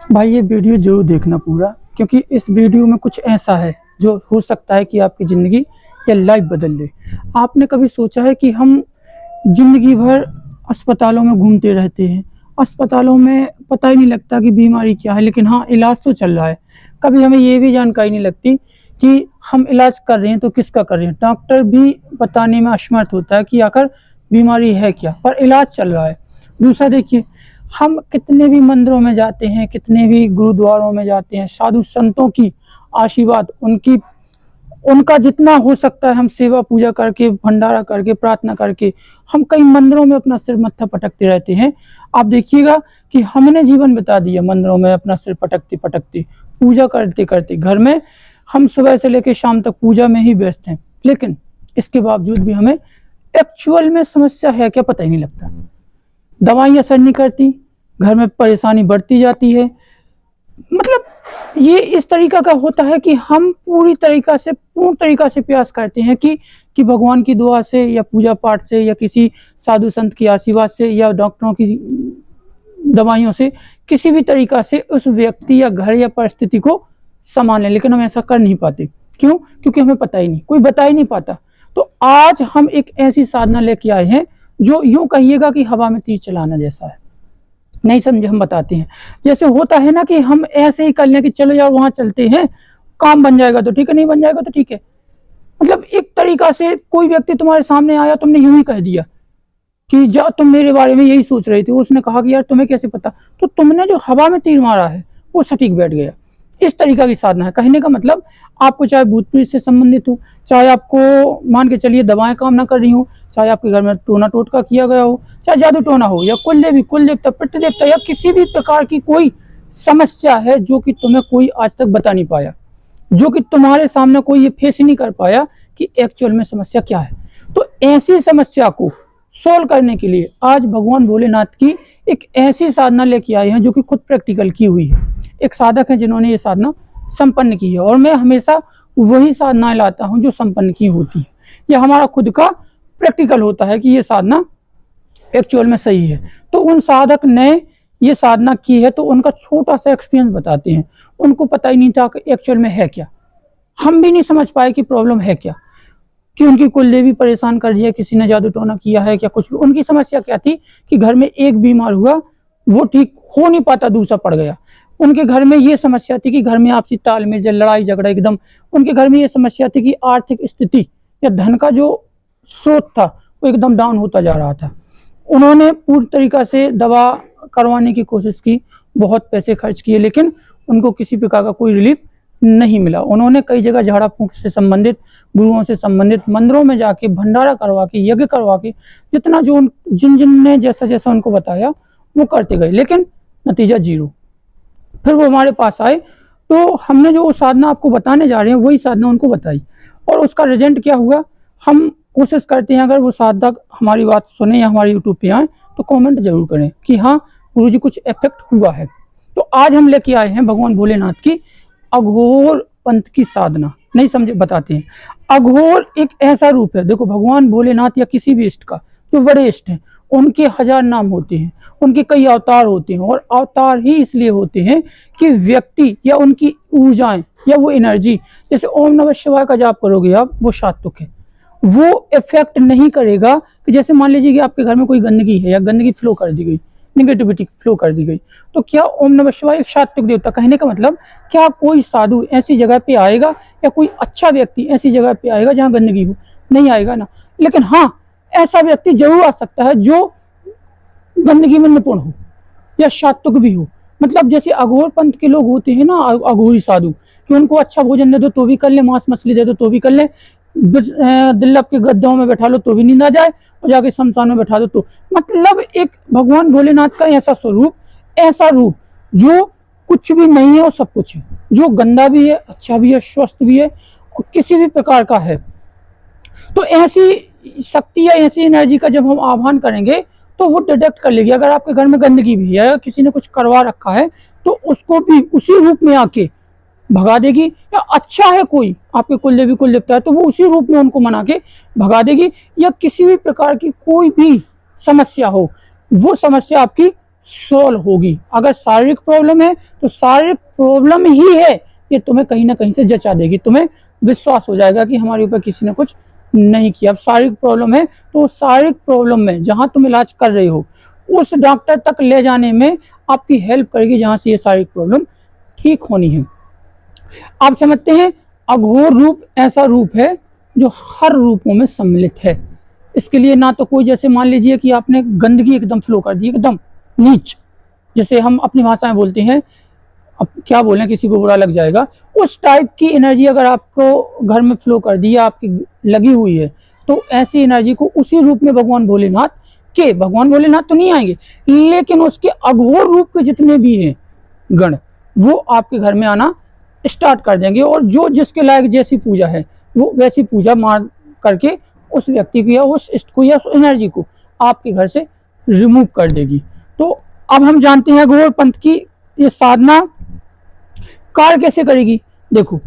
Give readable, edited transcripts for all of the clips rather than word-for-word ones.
भाई ये वीडियो जरूर देखना पूरा, क्योंकि इस वीडियो में कुछ ऐसा है जो हो सकता है कि आपकी ज़िंदगी या लाइफ बदल दे। आपने कभी सोचा है कि हम ज़िंदगी भर अस्पतालों में घूमते रहते हैं, अस्पतालों में पता ही नहीं लगता कि बीमारी क्या है, लेकिन हाँ इलाज तो चल रहा है। कभी हमें ये भी जानकारी नहीं लगती कि हम इलाज कर रहे हैं तो किसका कर रहे हैं। डॉक्टर भी बताने में असमर्थ होता है कि आखिर बीमारी है क्या, पर इलाज चल रहा है। दूसरा देखिए, हम कितने भी मंदिरों में जाते हैं, कितने भी गुरुद्वारों में जाते हैं, साधु संतों की आशीर्वाद, उनका जितना हो सकता है हम सेवा पूजा करके, भंडारा करके, प्रार्थना करके हम कई मंदिरों में अपना सिर मत्था पटकते रहते हैं। आप देखिएगा कि हमने जीवन बिता दिया मंदिरों में अपना सिर पटकते पटकते, पूजा करते करते। घर में हम सुबह से लेकर शाम तक पूजा में ही व्यस्त हैं, लेकिन इसके बावजूद भी हमें एक्चुअल में समस्या है क्या पता ही नहीं लगता। दवाइयाँ असर नहीं करती, घर में परेशानी बढ़ती जाती है। मतलब ये इस तरीका का होता है कि हम पूर्ण तरीका से प्रयास करते हैं कि भगवान की दुआ से या पूजा पाठ से या किसी साधु संत की आशीर्वाद से या डॉक्टरों की दवाइयों से किसी भी तरीका से उस व्यक्ति या घर या परिस्थिति को संभालें, लेकिन हम ऐसा कर नहीं पाते। क्यों? क्योंकि हमें पता ही नहीं, कोई बता ही नहीं पाता। तो आज हम एक ऐसी साधना लेके आए हैं जो यूं कहिएगा कि हवा में तीर चलाना जैसा है। नहीं समझे, हम बताते हैं। जैसे होता है ना कि हम ऐसे ही कर लें कि चलो यार वहां चलते हैं, काम बन जाएगा तो ठीक है, नहीं बन जाएगा तो ठीक है। मतलब एक तरीका से कोई व्यक्ति तुम्हारे सामने आया, तुमने यूं ही कह दिया कि जा तुम मेरे बारे में यही सोच रही थी, उसने कहा कि यार तुम्हें कैसे पता, तो तुमने जो हवा में तीर मारा है वो सटीक बैठ गया। इस तरीका की साधना है। कहने का मतलब, आपको चाहे भूत प्रेत से संबंधित हो, चाहे आपको मान के चलिए दवाएं काम ना कर रही हो, चाहे आपके घर में टोना टोटका किया गया हो, चाहे जादू टोना हो, या कुल देवता पितृ देवता, या किसी भी प्रकार की कोई समस्या है जो कि तुम्हें कोई आज तक बता नहीं पाया, जो कि तुम्हारे सामने कोई ये फेस ही नहीं कर पाया कि एक्चुअल में समस्या क्या है। तो ऐसी समस्या को सोल्व करने के लिए आज भगवान भोलेनाथ की एक ऐसी साधना लेके आए हैं जो कि खुद प्रैक्टिकल की हुई है। एक साधक है जिन्होंने ये साधना संपन्न की है, और मैं हमेशा वही साधनाएं लाता हूं जो संपन्न की होती है। यह हमारा खुद का प्रैक्टिकल होता है कि ये साधना एक्चुअल में सही है। तो उन साधक ने ये साधना की है तो उनका छोटा सा एक्सपीरियंस बताते हैं। उनको पता ही नहीं था कि एक्चुअल में है क्या, हम भी नहीं समझ पाए कि प्रॉब्लम है क्या, कि उनकी कुल देवी परेशान कर रही है, किसी ने जादू टोना किया है क्या, कुछ भी। उनकी समस्या क्या थी कि घर में एक बीमार हुआ, वो ठीक हो नहीं पाता, दूसरा पड़ गया। उनके घर में ये समस्या थी कि घर में आपसी तालमेल, लड़ाई झगड़ा एकदम। उनके घर में ये समस्या थी कि आर्थिक स्थिति या धन का जो स्रोत था वो एकदम डाउन होता जा रहा था। उन्होंने पूरी तरीका से दवा करवाने की कोशिश की, बहुत पैसे खर्च किए, लेकिन उनको किसी प्रकार का कोई रिलीफ नहीं मिला। उन्होंने कई जगह झाड़ा फूंक से संबंधित, गुरुओं से संबंधित, मंदिरों में जाके भंडारा करवा के, यज्ञ करवा के, जितना जो जिन ने जैसा जैसा उनको बताया वो करते गए, लेकिन नतीजा जीरो। फिर वो हमारे पास आए तो हमने जो साधना आपको बताने जा रहे हैं वही साधना उनको बताई, और उसका रिजल्ट क्या हुआ। हम कोशिश करते हैं अगर वो साधक हमारी बात सुने या हमारे यूट्यूब पे आए तो कमेंट जरूर करें कि हाँ गुरुजी कुछ इफेक्ट हुआ है। तो आज हम लेके आए हैं भगवान भोलेनाथ की अघोर पंथ की साधना। नहीं समझे, बताते हैं। अघोर एक ऐसा रूप है, देखो भगवान भोलेनाथ या किसी भी इष्ट का, जो बड़े इष्ट हैं, उनके 1000 नाम होते हैं, उनके कई अवतार होते हैं, और अवतार ही इसलिए होते हैं कि व्यक्ति या उनकी ऊर्जाएं या वो एनर्जी, जैसे ओम नमः शिवाय का जाप करोगे आप, वो सात्विक है, वो इफेक्ट नहीं करेगा कि जैसे मान लीजिए कि आपके घर में कोई गंदगी है या गंदगी फ्लो कर दी गई, निगेटिविटी फ्लो कर दी गई, तो क्या ओम नमः शिवाय एक सात्विक देवता। कहने का मतलब, क्या कोई साधु ऐसी जगह पे आएगा या कोई अच्छा व्यक्ति ऐसी जगह पे आएगा जहाँ गंदगी हो? नहीं आएगा ना। लेकिन हाँ, ऐसा व्यक्ति जरूर आ सकता है जो गंदगी में निपुण हो या सात्विक भी हो। मतलब जैसे अघोर पंथ के लोग होते हैं ना, अघोरी साधु, कि उनको अच्छा भोजन दे दो तो भी कर ले, मांस मछली दे दो तो भी कर ले, दिल्लभ के गद्दों में बैठा लो तो भी नींद आ जाए, और जाके शमशान में बैठा दो तो। मतलब एक भगवान भोलेनाथ का ऐसा स्वरूप, ऐसा रूप जो कुछ भी नहीं है और सब कुछ है, जो गंदा भी है, अच्छा भी है, स्वस्थ भी है, और किसी भी प्रकार का है। तो ऐसी शक्ति या ऐसी एनर्जी का जब हम आह्वान करेंगे तो वो डिटेक्ट कर लेगी। अगर आपके घर में गंदगी भी है, किसी ने कुछ करवा रखा है, तो उसको भी उसी रूप में आके भगा देगी। या अच्छा है कोई आपके कुल देवी कुल देवता है तो वो उसी रूप में उनको मना के भगा देगी। या किसी भी प्रकार की कोई भी समस्या हो, वो समस्या आपकी सॉल्व होगी। अगर शारीरिक प्रॉब्लम है तो शारीरिक प्रॉब्लम ही है, ये तुम्हें कहीं ना कहीं से जचा देगी। तुम्हें विश्वास हो जाएगा कि हमारे ऊपर किसी ने कुछ नहीं किया। अब शारीरिक प्रॉब्लम है तो शारीरिक प्रॉब्लम में जहां तुम इलाज कर रहे हो उस डॉक्टर तक ले जाने में आपकी हेल्प करेगी जहां से ये शारीरिक प्रॉब्लम ठीक होनी है। आप समझते हैं, अघोर रूप ऐसा रूप है जो हर रूपों में सम्मिलित है। इसके लिए ना तो कोई, जैसे मान लीजिए कि आपने गंदगी एकदम फ्लो कर दी, एकदम नीच, जैसे हम अपनी भाषा में बोलते हैं, अब क्या बोलें किसी को बुरा लग जाएगा, उस टाइप की एनर्जी अगर आपको घर में फ्लो कर दी या आपकी लगी हुई है, तो ऐसी एनर्जी को उसी रूप में भगवान भोलेनाथ तो नहीं आएंगे, लेकिन उसके अघोर रूप के जितने भी हैं गण, वो आपके घर में आना स्टार्ट कर देंगे। और जो जिसके लायक जैसी पूजा है वो वैसी पूजा मार करके उस व्यक्ति को या उस इष्ट को या उस एनर्जी को आपके घर से रिमूव कर देगी। तो अब हम जानते हैं अघोर पंथ की ये साधना कार्य कैसे करेगी। देखो,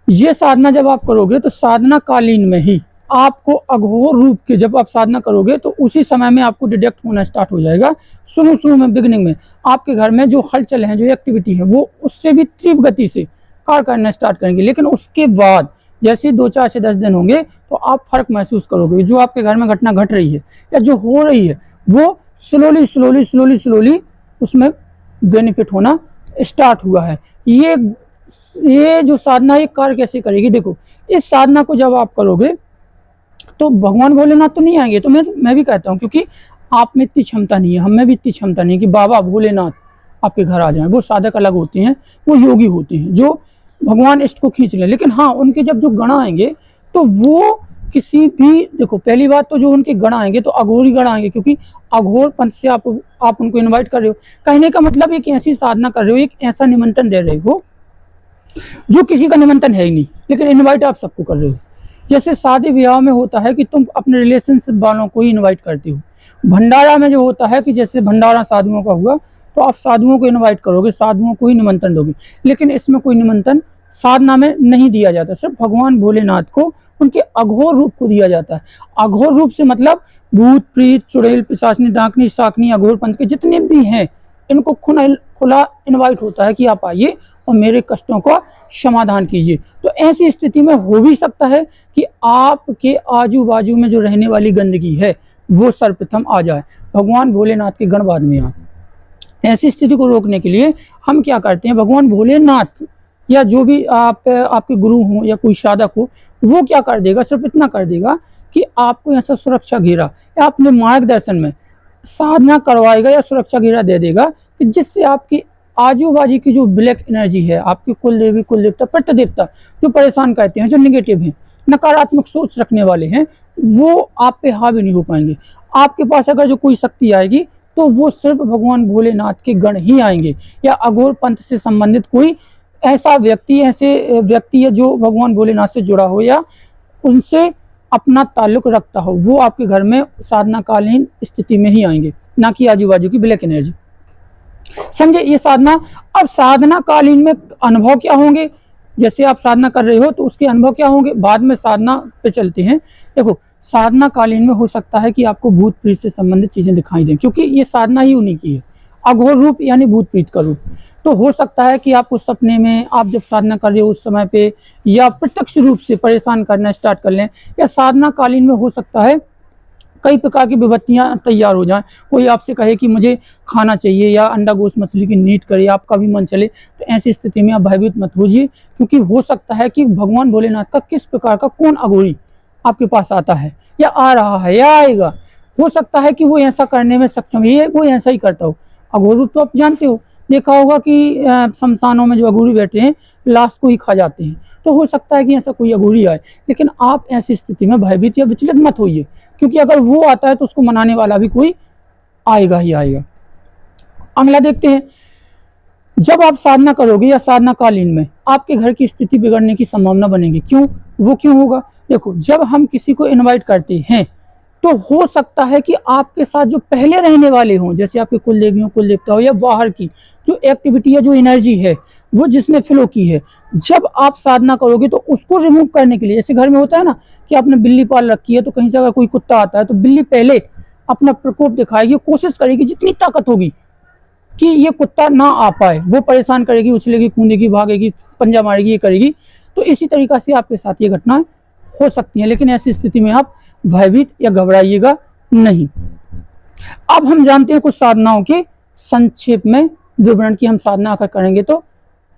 ये साधना जब आप करोगे तो साधना कालीन में ही आपको अघोर रूप के, जब आप साधना करोगे तो उसी समय में आपको डिटेक्ट होना स्टार्ट हो जाएगा। शुरू में, बिगिनिंग में आपके घर में जो हलचल है, जो एक्टिविटी है, वो उससे भी तीव्र गति से कार्य करना स्टार्ट करेंगे। लेकिन उसके बाद जैसे 2, 4 से 10 दिन होंगे तो आप फर्क महसूस करोगे। जो आपके घर में घटना घट रही है या जो हो रही है वो स्लोली उसमें बेनिफिट होना स्टार्ट हुआ है। ये जो साधना एक कार्य कैसे करेगी, देखो, इस साधना को जब आप करोगे तो भगवान भोलेनाथ तो नहीं आएंगे। तो मैं भी कहता हूँ, क्योंकि आप में इतनी क्षमता नहीं है, हम में भी इतनी क्षमता नहीं है कि बाबा भोलेनाथ आपके घर आ जाएं। वो साधक अलग होते हैं, वो योगी होते हैं जो भगवान इष्ट को खींच लें। लेकिन हाँ, उनके जब जो गण आएंगे तो वो किसी भी, देखो, पहली बात तो जो उनके गण आएंगे तो अघोरी गण आएंगे, क्योंकि अघोर पंथ से आप उनको इन्वाइट कर रहे हो। कहने का मतलब एक ऐसी साधना कर रहे हो, एक ऐसा निमंत्रण दे रहे हो जो किसी का निमंत्रण है ही नहीं, लेकिन इन्वाइट आप सबको कर रहे हो। जैसे शादी ब्याह में होता है कि तुम अपने रिलेशनशिप वालों को ही इन्वाइट करते हो। भंडारा में जो होता है कि जैसे भंडारा साधुओं का हुआ तो आप साधुओं को इन्वाइट करोगे, साधुओं को ही निमंत्रण दोगे। लेकिन इसमें कोई निमंत्रण साधना में नहीं दिया जाता, सिर्फ भगवान भोलेनाथ को उनके अघोर रूप को दिया जाता है। अघोर रूप से मतलब भूत, प्रीत, चुड़ैल, पिशाचनी, डाकनी, शाकनी, अघोर पंथ के जितने भी हैं, इनको खुला इन्वाइट होता है कि आप आइए और मेरे कष्टों का समाधान कीजिए। तो ऐसी स्थिति में हो भी सकता है कि आपके आजू बाजू में जो रहने वाली गंदगी है वो सर्वप्रथम आ जाए, भगवान भोलेनाथ के गण बाद में आए। ऐसी स्थिति को रोकने के लिए हम क्या करते हैं, भगवान भोलेनाथ या जो भी आपके गुरु हो या कोई साधक हो, वो क्या कर देगा, सिर्फ इतना कर देगा कि आपको ऐसा सुरक्षा घेरा या अपने मार्गदर्शन में साधना करवाएगा या सुरक्षा घेरा दे देगा कि जिससे आपकी आजू बाजू की जो ब्लैक एनर्जी है, आपकी कुल देवी, कुल देवता, प्रत्य देवता जो परेशान करते हैं, जो निगेटिव हैं, नकारात्मक सोच रखने वाले हैं, वो आप पे हावी नहीं हो पाएंगे। आपके पास अगर जो कोई शक्ति आएगी तो वो सिर्फ भगवान भोलेनाथ के गण ही आएंगे, या अघोर पंथ से संबंधित कोई ऐसे व्यक्ति है जो भगवान भोलेनाथ से जुड़ा हो या उनसे अपना ताल्लुक रखता हो, वो आपके घर में साधना कालीन स्थिति में ही आएंगे, ना कि आजू बाजू की ब्लैक एनर्जी। समझे ये साधना। अब साधना कालीन में अनुभव क्या होंगे, जैसे आप साधना कर रहे हो तो उसके अनुभव क्या होंगे, बाद में साधना पे चलते हैं। देखो, साधना कालीन में हो सकता है कि आपको भूत प्रीत से संबंधित चीजें दिखाई दें, क्योंकि ये साधना ही उन्हीं की है, अघोर रूप यानी भूत प्रीत का रूप। तो हो सकता है कि आप उस सपने में, आप जब साधना कर रहे हो उस समय पे, या प्रत्यक्ष रूप से परेशान करना स्टार्ट कर लें, या साधना कालीन में हो सकता है कई प्रकार की विपत्तियां तैयार हो जाएं। कोई आपसे कहे कि मुझे खाना चाहिए, या अंडा गोश्त मछली की नीड करे, आपका भी मन चले, तो ऐसी स्थिति में आप भयभीत मत होइए, क्योंकि हो सकता है कि भगवान भोलेनाथ का किस प्रकार का कौन अघोरी आपके पास आता है या आ रहा है या आएगा। हो सकता है कि वो ऐसा करने में सक्षम है, वो ऐसा ही करता हो। अघोर रूप तो आप जानते हो, देखा होगा कि शमशानों में जो अघोरी बैठे हैं लाश को ही खा जाते हैं। तो हो सकता है कि ऐसा कोई अघोरी आए, लेकिन आप ऐसी स्थिति में भयभीत या विचलित मत होइए, क्योंकि अगर वो आता है तो उसको मनाने वाला भी कोई आएगा ही आएगा। अगला देखते हैं, जब आप साधना करोगे या साधना कालीन में आपके घर की स्थिति बिगड़ने की संभावना बनेगी। क्यों? वो क्यों होगा? देखो, जब हम किसी को इनवाइट करते हैं तो हो सकता है कि आपके साथ जो पहले रहने वाले हों, जैसे आपके कुल देवी हो, कुल देवता हो, या बाहर की जो एक्टिविटी है, जो एनर्जी है, वो जिसने फ्लो की है, जब आप साधना करोगे तो उसको रिमूव करने के लिए, जैसे घर में होता है ना कि आपने बिल्ली पाल रखी है, तो कहीं से अगर कोई कुत्ता आता है तो बिल्ली पहले अपना प्रकोप दिखाएगी, कोशिश करेगी जितनी ताकत होगी कि ये कुत्ता ना आ पाए, वो परेशान करेगी, उछलेगी, कूदेगी, भागेगी, पंजा मारेगी, ये करेगी। तो इसी तरीका से आपके साथ ये घटनाएं हो सकती हैं, लेकिन ऐसी स्थिति में आप भयभीत या घबराइएगा नहीं। अब हम जानते हैं कुछ साधनाओं के संक्षेप में विवरण की, हम साधना आकर करेंगे तो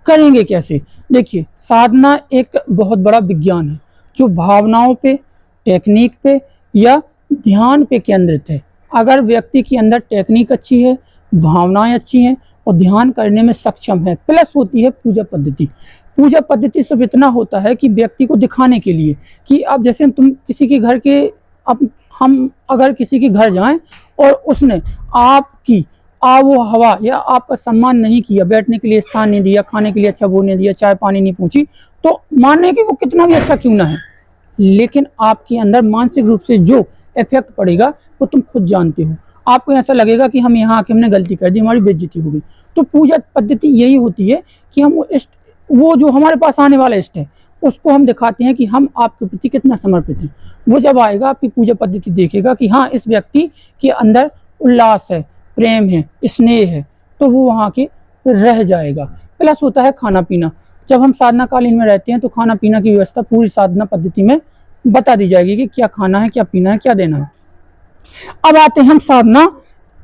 करेंगे कैसे। देखिए, साधना एक बहुत बड़ा विज्ञान है जो भावनाओं पे, टेक्निक पे या ध्यान पे केंद्रित है। अगर व्यक्ति के अंदर टेक्निक अच्छी है, भावनाएं अच्छी हैं और ध्यान करने में सक्षम है, प्लस होती है पूजा पद्धति। पूजा पद्धति सिर्फ इतना होता है कि व्यक्ति को दिखाने के लिए कि अब जैसे तुम किसी के घर के, अब हम अगर किसी के घर जाएं और उसने आपकी आबो हवा या आपका सम्मान नहीं किया, बैठने के लिए स्थान नहीं दिया, खाने के लिए अच्छा वो नहीं दिया, चाय पानी नहीं पूछी, तो माने कि वो कितना भी अच्छा क्यों ना है, लेकिन आपके अंदर मानसिक रूप से जो इफेक्ट पड़ेगा वो तुम खुद जानते हो। आपको ऐसा लगेगा कि हम यहाँ आके हमने गलती कर दी, हमारी बेइज्जती हो गई। तो पूजा पद्धति यही होती है कि हम वो जो हमारे पास आने वाला इष्ट है उसको हम दिखाते हैं कि हम आपके प्रति कितना समर्पित हैं। वो जब आएगा आपकी पूजा पद्धति देखेगा कि हाँ, इस व्यक्ति के अंदर उल्लास है, प्रेम है, स्नेह है, तो वो वहाँ के रह जाएगा। प्लस होता है खाना पीना। जब हम साधना कालीन में रहते हैं तो खाना पीना की व्यवस्था पूरी साधना पद्धति में बता दी जाएगी कि क्या खाना है, क्या पीना है, क्या देना है। अब आते हैं हम साधना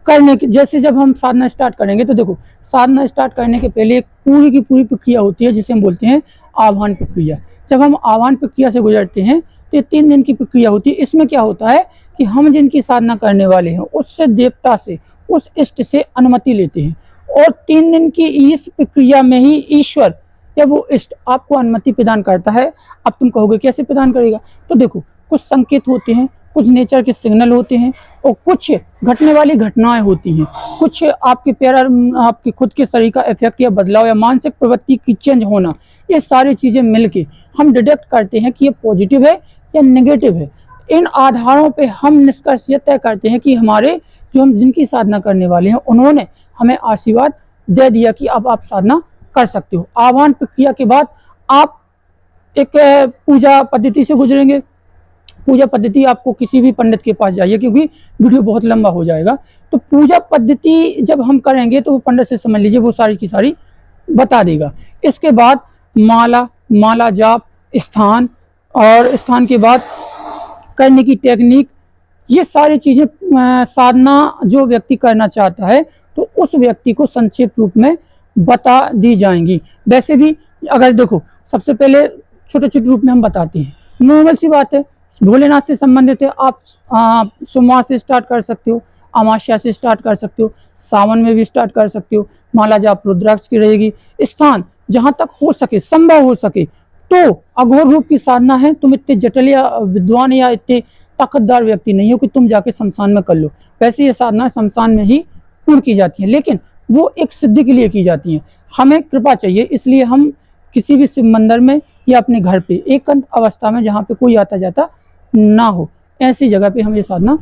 करने के, जैसे जब हम साधना स्टार्ट करेंगे तो देखो, साधना स्टार्ट करने के पहले एक पूरी की पूरी प्रक्रिया होती है जिसे हम बोलते हैं आह्वान प्रक्रिया। जब हम आह्वान प्रक्रिया से गुजरते हैं तो ये 3 दिन की प्रक्रिया होती है। इसमें क्या होता है कि हम जिनकी साधना करने वाले हैं उससे, देवता से, उस इष्ट से अनुमति लेते हैं और 3 दिन की इस प्रक्रिया में ही ईश्वर या वो इष्ट आपको अनुमति प्रदान करता है। अब तुम कहोगे कैसे प्रदान करेगा, तो देखो, कुछ संकेत होते हैं, कुछ नेचर के सिग्नल होते हैं और कुछ घटने वाली घटनाएं होती हैं, कुछ आपके आपके खुद के शरीर का इफेक्ट या बदलाव या मानसिक प्रवृत्ति की चेंज होना, ये सारी चीजें मिलके हम डिटेक्ट करते हैं कि ये पॉजिटिव है या नेगेटिव है। इन आधारों पे हम निष्कर्ष ये तय करते हैं कि हमारे जो हम जिनकी साधना करने वाले हैं उन्होंने हमें आशीर्वाद दे दिया कि अब आप साधना कर सकते हो। आह्वान प्रक्रिया के बाद आप एक पूजा पद्धति से गुजरेंगे। पूजा पद्धति आपको किसी भी पंडित के पास जाइए, क्योंकि वीडियो बहुत लंबा हो जाएगा। तो पूजा पद्धति जब हम करेंगे तो वो पंडित से समझ लीजिए, वो सारी की सारी बता देगा। इसके बाद माला जाप, स्थान, और स्थान के बाद करने की टेक्निक, ये सारी चीजें साधना जो व्यक्ति करना चाहता है तो उस व्यक्ति को संक्षिप्त रूप में बता दी जाएंगी। वैसे भी अगर देखो, सबसे पहले छोटे छोटे रूप में हम बताते हैं। नॉर्मल सी बात है, भोलेनाथ से संबंधित है। आप सोमवार से स्टार्ट कर सकते हो, अमावस्या से स्टार्ट कर सकते हो, सावन में भी स्टार्ट कर सकते हो। माला जाप रुद्राक्ष की रहेगी। स्थान, जहां तक हो सके, संभव हो सके तो अघोर रूप की साधना है। तुम इतने जटिल या विद्वान या इतने ताकतदार व्यक्ति नहीं हो कि तुम जाके शमशान में कर लो। वैसे ये साधना शमशान में ही पूर्ण की जाती है, लेकिन वो एक सिद्धि के लिए की जाती है। हमें कृपा चाहिए, इसलिए हम किसी भी शिव मंदिर में या अपने घर पे एकांत अवस्था में, जहाँ पे कोई आता जाता ना हो, ऐसी जगह पे हम ये साधना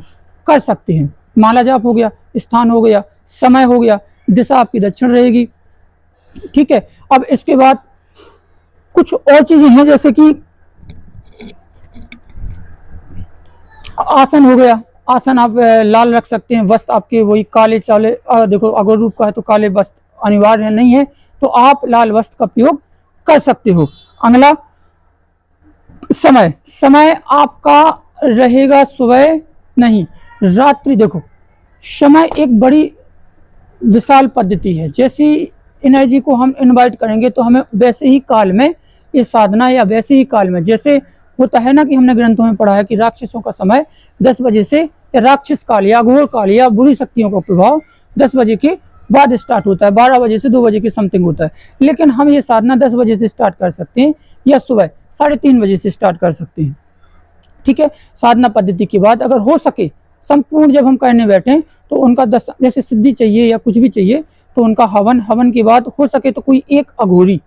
कर सकते हैं। माला जाप हो गया, स्थान हो गया, समय हो गया, दिशा आपकी दक्षिण रहेगी। ठीक है। अब इसके बाद कुछ और चीजें हैं, जैसे कि आसन हो गया। आसन आप लाल रख सकते हैं। वस्त्र आपके वही काले चाले, देखो अगर रूप का है तो काले वस्त्र अनिवार्य नहीं है, तो आप लाल वस्त्र का प्रयोग कर सकते हो। अगला समय आपका रहेगा सुबह नहीं, रात्रि। देखो, समय एक बड़ी विशाल पद्धति है। जैसी एनर्जी को हम इनवाइट करेंगे तो हमें वैसे ही काल में ये साधना, या वैसे ही काल में, जैसे होता है ना कि हमने ग्रंथों में पढ़ा है कि राक्षसों का समय 10 बजे से, या राक्षस काल या घोर काल या बुरी शक्तियों का प्रभाव 10 बजे के बाद स्टार्ट होता है, 12 बजे से 2 बजे के समथिंग होता है। लेकिन हम ये साधना 10 बजे से स्टार्ट कर सकते हैं या सुबह 3:30 बजे से स्टार्ट कर सकते हैं। ठीक है। साधना पद्धति के बाद अगर हो सके संपूर्ण जब हम करने बैठे तो उनका जैसे सिद्धि चाहिए या कुछ भी चाहिए तो उनका हवन के बाद हो सके तो कोई एक अघोरी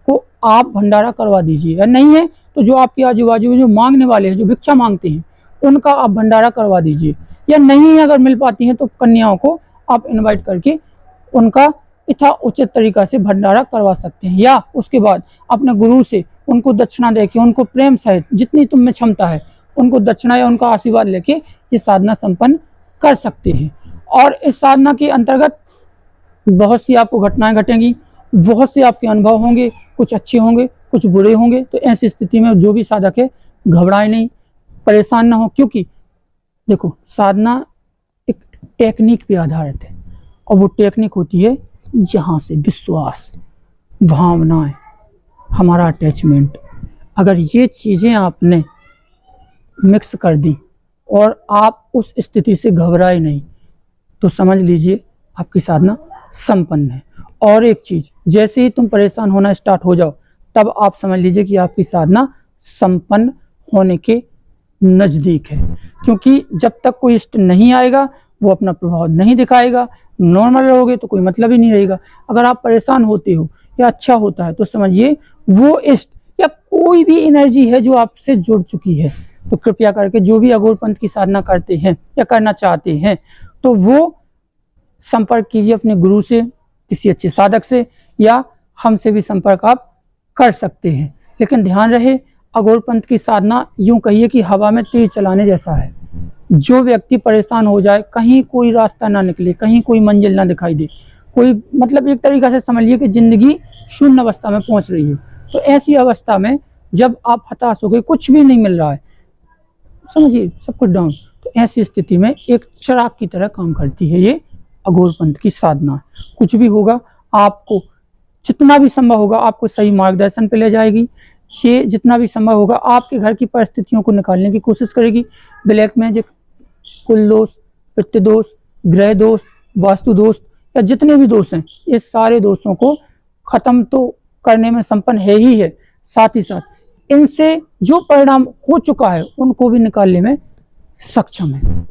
को आप भंडारा करवा दीजिए, या नहीं है तो जो आपके आजू बाजू में जो मांगने वाले हैं, जो भिक्षा मांगते हैं, उनका आप भंडारा करवा दीजिए। या नहीं अगर मिल पाती हैं तो कन्याओं को आप इनवाइट करके उनका यथा उचित तरीका से भंडारा करवा सकते हैं। या उसके बाद अपने गुरु से उनको दक्षिणा देके, उनको प्रेम सहित जितनी तुम में क्षमता है उनको दक्षिणा या उनका आशीर्वाद लेके ये साधना संपन्न कर सकते हैं। और इस साधना के अंतर्गत बहुत सी आपको घटनाएं घटेंगी, बहुत से आपके अनुभव होंगे, कुछ अच्छे होंगे, कुछ बुरे होंगे। तो ऐसी स्थिति में जो भी साधक है घबराए नहीं, परेशान ना हो, क्योंकि देखो साधना एक टेक्निक पे आधारित है, और वो टेक्निक होती है यहाँ से विश्वास, भावनाएं, हमारा अटैचमेंट। अगर ये चीज़ें आपने मिक्स कर दी और आप उस स्थिति से घबराए नहीं, तो समझ लीजिए आपकी साधना संपन्न है। और एक चीज़, जैसे ही तुम परेशान होना स्टार्ट हो जाओ, तब आप समझ लीजिए कि आपकी साधना संपन्न होने के नज़दीक है। क्योंकि जब तक कोई इष्ट नहीं आएगा वो अपना प्रभाव नहीं दिखाएगा। नॉर्मल रहोगे तो कोई मतलब ही नहीं रहेगा। अगर आप परेशान होते हो या अच्छा होता है तो समझिए वो इष्ट या कोई भी एनर्जी है जो आपसे जुड़ चुकी है। तो कृपया करके जो भी अघोर पंथ की साधना करते हैं या करना चाहते हैं, तो वो संपर्क कीजिए अपने गुरु से, किसी अच्छे साधक से, या हमसे भी संपर्क आप कर सकते हैं। लेकिन ध्यान रहे, अघोर पंथ की साधना यूं कहिए कि हवा में तीर चलाने जैसा है। जो व्यक्ति परेशान हो जाए, कहीं कोई रास्ता ना निकले, कहीं कोई मंजिल ना दिखाई दे, कोई मतलब एक तरीका से समझिए कि जिंदगी शून्य अवस्था में पहुंच रही है, तो ऐसी अवस्था में जब आप हताश हो गए, कुछ भी नहीं मिल रहा है, समझिए सब कुछ डाउन, तो ऐसी स्थिति में एक चिराग की तरह काम करती है ये अघोर पंथ की साधना। कुछ भी होगा, आपको जितना भी संभव होगा आपको सही मार्गदर्शन पे ले जाएगी। ये जितना भी संभव होगा आपके घर की परिस्थितियों को निकालने की कोशिश करेगी। ब्लैक मैजिक, कुल दोष, पितृ दोष, ग्रह दोष, वास्तु दोष, या जितने भी दोष हैं, ये सारे दोषों को खत्म तो करने में संपन्न है ही है, साथ ही साथ इनसे जो परिणाम हो चुका है उनको भी निकालने में सक्षम है।